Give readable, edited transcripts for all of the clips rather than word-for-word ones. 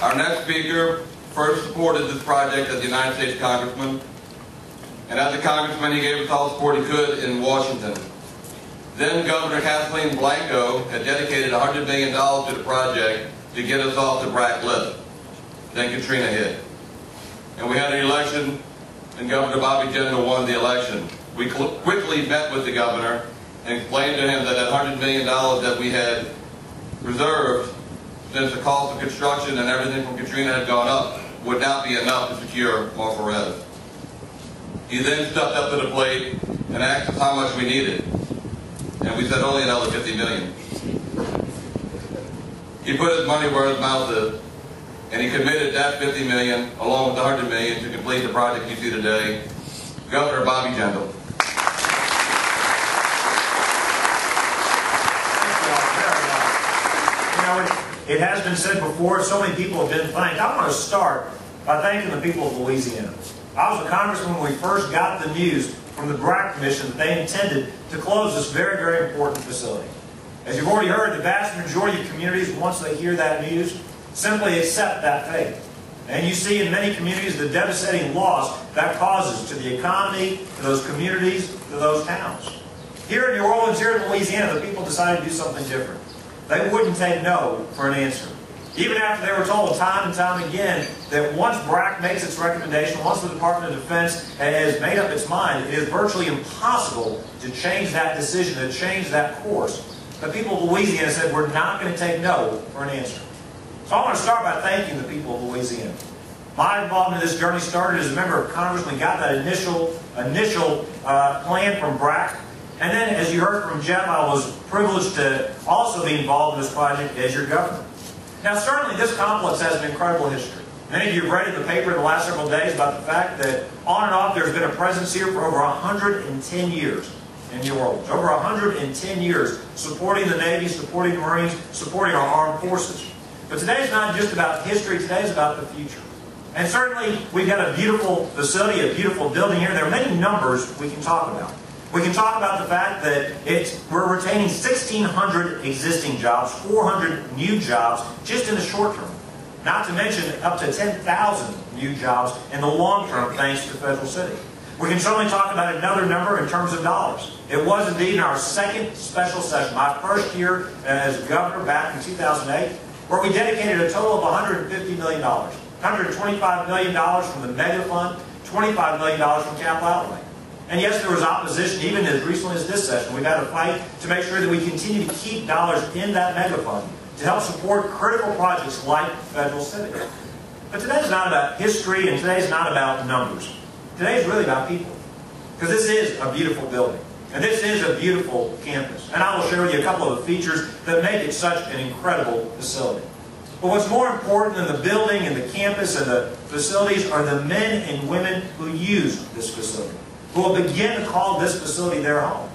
Our next speaker first supported this project as a United States Congressman, and as a Congressman he gave us all the support he could in Washington. Then Governor Kathleen Blanco had dedicated $100 million to the project to get us off the BRAC list. Then Katrina hit. And we had an election, and Governor Bobby Jindal won the election. We quickly met with the governor and explained to him that that $100 million that we had reserved, since the cost of construction and everything from Katrina had gone up, would not be enough to secure Marshall Res. He then stepped up to the plate and asked us how much we needed. And we said only another $50 million. He put his money where his mouth is, and he committed that $50 million along with the $100 million to complete the project you see today. Governor Bobby Jindal. It has been said before, so many people have been thanked. I want to start by thanking the people of Louisiana. I was a congressman when we first got the news from the BRAC Commission that they intended to close this very, very important facility. As you've already heard, the vast majority of communities, once they hear that news, simply accept that fate. And you see in many communities the devastating loss that causes to the economy, to those communities, to those towns. Here in New Orleans, here in Louisiana, the people decided to do something different. They wouldn't take no for an answer. Even after they were told time and time again that once BRAC makes its recommendation, once the Department of Defense has made up its mind, it is virtually impossible to change that decision, to change that course. The people of Louisiana said, we're not going to take no for an answer. So I want to start by thanking the people of Louisiana. My involvement in this journey started as a member of Congress when we got that initial plan from BRAC. And then, as you heard from Jeff, I was privileged to also be involved in this project as your governor. Now, certainly this complex has an incredible history. Many of you have read in the paper in the last several days about the fact that on and off there's been a presence here for over 110 years in New Orleans. Over 110 years supporting the Navy, supporting the Marines, supporting our armed forces. But today is not just about history, today is about the future. And certainly we've got a beautiful facility, a beautiful building here. There are many numbers we can talk about. We can talk about the fact that we're retaining 1,600 existing jobs, 400 new jobs just in the short term. Not to mention up to 10,000 new jobs in the long term thanks to Federal City. We can certainly talk about another number in terms of dollars. It was indeed in our second special session, my first year as governor back in 2008, where we dedicated a total of $150 million. $125 million from the Mega Fund, $25 million from capital outlay. And yes, there was opposition, even as recently as this session. We've had to fight to make sure that we continue to keep dollars in that mega fund to help support critical projects like Federal City. But today's not about history, and today's not about numbers. Today's really about people. Because this is a beautiful building. And this is a beautiful campus. And I will share with you a couple of the features that make it such an incredible facility. But what's more important than the building and the campus and the facilities are the men and women who use this facility, who will begin to call this facility their home.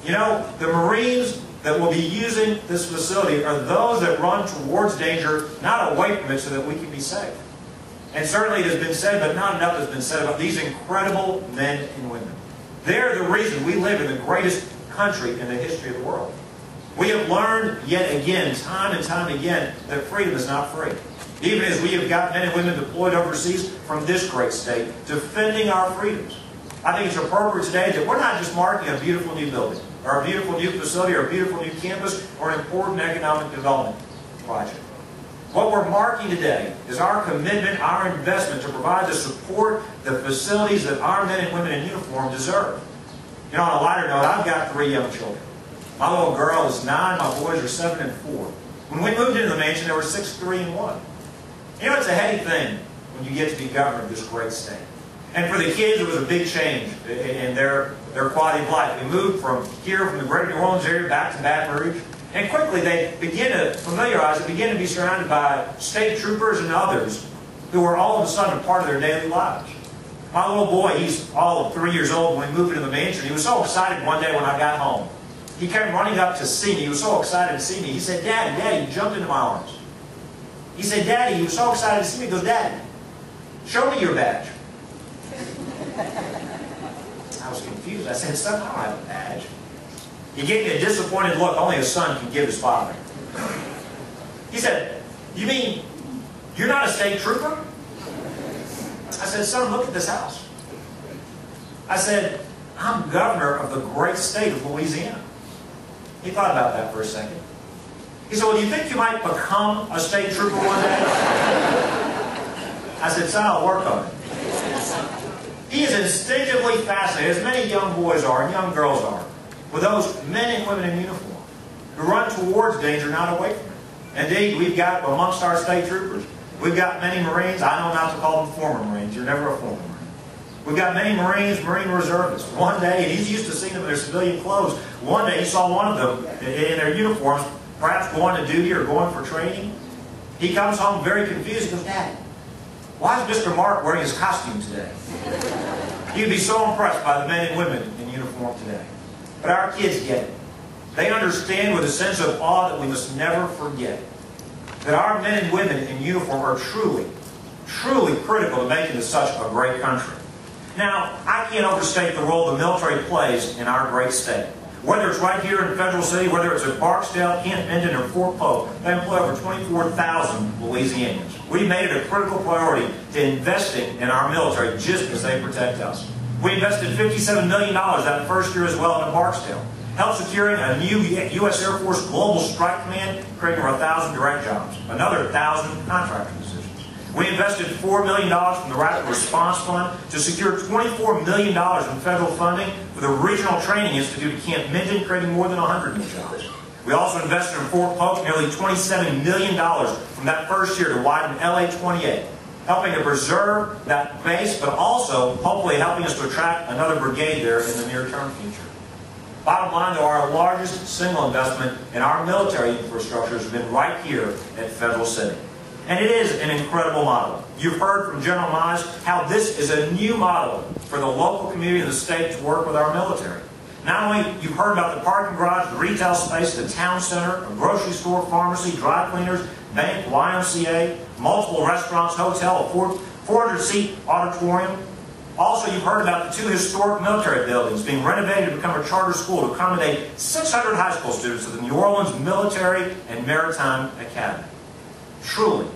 You know, the Marines that will be using this facility are those that run towards danger, not away from it, so that we can be safe. And certainly it has been said, but not enough has been said about these incredible men and women. They're the reason we live in the greatest country in the history of the world. We have learned yet again, time and time again, that freedom is not free. Even as we have got men and women deployed overseas from this great state, defending our freedoms. I think it's appropriate today that we're not just marking a beautiful new building, or a beautiful new facility, or a beautiful new campus, or an important economic development project. What we're marking today is our commitment, our investment to provide the support, the facilities that our men and women in uniform deserve. You know, on a lighter note, I've got 3 young children. My little girl is 9, my boys are 7 and 4. When we moved into the mansion, there were 6, 3, and 1. You know, it's a heady thing when you get to be governor of this great state. And for the kids, it was a big change in their quality of life. We moved from here, from the greater New Orleans area, back to Baton Rouge. And quickly, they begin to familiarize, they begin to be surrounded by state troopers and others who are all of a sudden a part of their daily lives. My little boy, he's all of 3 years old when we moved into the mansion. He was so excited one day when I got home. He came running up to see me. He was so excited to see me. He said, "Daddy, Daddy," he jumped into my arms. He said, "Daddy," he was so excited to see me. He goes, "Daddy, show me your badge." I was confused. I said, "Son, I don't have a badge." He gave me a disappointed look only a son can give his father. He said, you mean "You're not a state trooper?" I said, "Son, look at this house." I said, "I'm governor of the great state of Louisiana." He thought about that for a second. He said, "Well, do you think you might become a state trooper one day?" I said, "Son, I'll work on it." He is instinctively fascinated, as many young boys are and young girls are, with those men and women in uniform who run towards danger, not away from it. Indeed, we've got amongst our state troopers, we've got many Marines. I know not to call them former Marines. You're never a former Marine. We've got many Marines, Marine reservists. One day, and he's used to seeing them in their civilian clothes, one day he saw one of them in their uniforms, perhaps going to duty or going for training. He comes home very confused. He goes, "Dad, why is Mr. Mark wearing his costume today?" You'd be so impressed by the men and women in uniform today. But our kids get it. They understand with a sense of awe that we must never forget that our men and women in uniform are truly, truly critical to making this such a great country. Now, I can't overstate the role the military plays in our great state. Whether it's right here in Federal City, whether it's at Barksdale, Camp Minden, or Fort Polk, they employ over 24,000 Louisianians. We made it a critical priority to investing in our military just as they protect us. We invested $57 million that first year as well in Barksdale, helped securing a new U.S. Air Force Global Strike Command, creating over 1,000 direct jobs, another 1,000 contractor positions. We invested $4 million from the Rapid Response Fund to secure $24 million in federal funding for the Regional Training Institute at Camp Minden, creating more than 100 new jobs. We also invested in Fort Polk nearly $27 million from that first year to widen LA 28, helping to preserve that base, but also hopefully helping us to attract another brigade there in the near-term future. Bottom line, though, our largest single investment in our military infrastructure has been right here at Federal City. And it is an incredible model. You've heard from General Mize how this is a new model for the local community and the state to work with our military. Not only you've heard about the parking garage, the retail space, the town center, a grocery store, pharmacy, dry cleaners, bank, YMCA, multiple restaurants, hotel, a 400-seat auditorium. Also, you've heard about the 2 historic military buildings being renovated to become a charter school to accommodate 600 high school students of the New Orleans Military and Maritime Academy. Truly,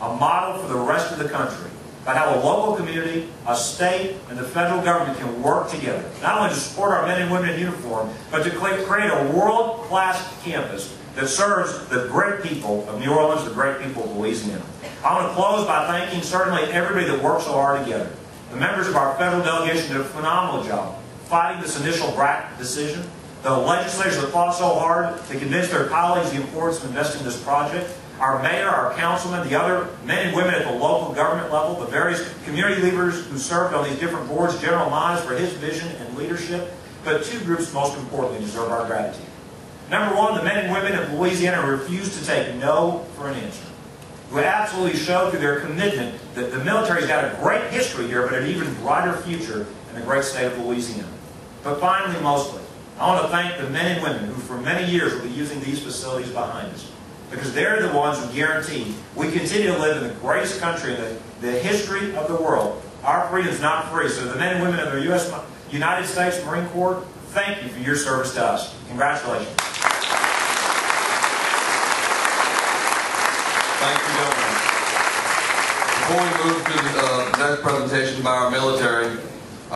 a model for the rest of the country about how a local community, a state, and the federal government can work together, not only to support our men and women in uniform, but to create a world-class campus that serves the great people of New Orleans, the great people of Louisiana. I want to close by thanking certainly everybody that worked so hard together. The members of our federal delegation did a phenomenal job fighting this initial BRAC decision. The legislators that fought so hard to convince their colleagues the importance of investing in this project. Our mayor, our councilmen, the other men and women at the local government level, the various community leaders who served on these different boards, General Mize for his vision and leadership. But 2 groups most importantly deserve our gratitude. Number 1, the men and women of Louisiana who refused to take no for an answer, who absolutely showed through their commitment that the military's got a great history here, but an even brighter future in the great state of Louisiana. But finally, mostly, I want to thank the men and women who for many years will be using these facilities behind us, because they're the ones who guarantee we continue to live in the greatest country in the history of the world. Our freedom's not free. So the men and women of the United States Marine Corps, thank you for your service to us. Congratulations. Thank you, gentlemen. Before we move to the next presentation by our military,